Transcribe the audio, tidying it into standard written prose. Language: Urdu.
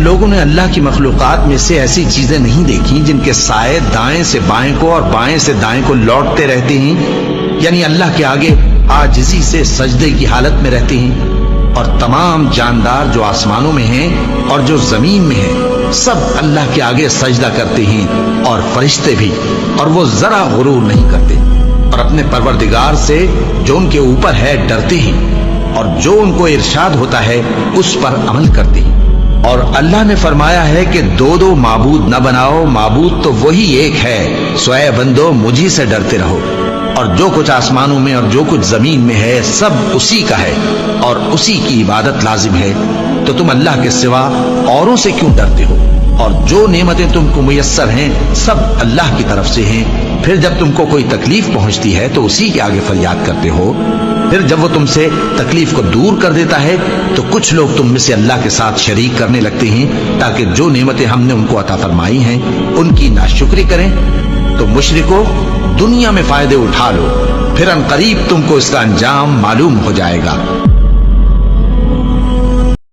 لوگوں نے اللہ کی مخلوقات میں سے ایسی چیزیں نہیں دیکھی جن کے سائے دائیں سے بائیں کو اور بائیں سے دائیں کو لوٹتے رہتے ہیں، یعنی اللہ کے آگے عاجزی سے سجدے کی حالت میں رہتے ہیں؟ اور تمام جاندار جو آسمانوں میں ہیں اور جو زمین میں ہیں سب اللہ کے آگے سجدہ کرتے ہیں، اور فرشتے بھی، اور وہ ذرا غرور نہیں کرتے، اور اپنے پروردگار سے جو ان کے اوپر ہے ڈرتے ہیں، اور جو ان کو ارشاد ہوتا ہے اس پر عمل کرتے ہیں۔ اور اللہ نے فرمایا ہے کہ دو معبود نہ بناؤ، معبود تو وہی ایک ہے، سو اے بندو مجھی سے ڈرتے رہو۔ اور جو کچھ آسمانوں میں اور جو کچھ زمین میں ہے سب اسی کا ہے، اور اسی کی عبادت لازم ہے، تو تم اللہ کے سوا اوروں سے کیوں ڈرتے ہو؟ اور جو نعمتیں تم کو میسر ہیں سب اللہ کی طرف سے ہیں۔ پھر جب تم کو کوئی تکلیف پہنچتی ہے تو اسی کے آگے فریاد کرتے ہو، پھر جب وہ تم سے تکلیف کو دور کر دیتا ہے تو کچھ لوگ تم میں سے اللہ کے ساتھ شریک کرنے لگتے ہیں تاکہ جو نعمتیں ہم نے ان کو عطا فرمائی ہیں ان کی ناشکری کریں۔ تو مشرکو، دنیا میں فائدے اٹھا لو، پھر ان قریب تم کو اس کا انجام معلوم ہو جائے گا۔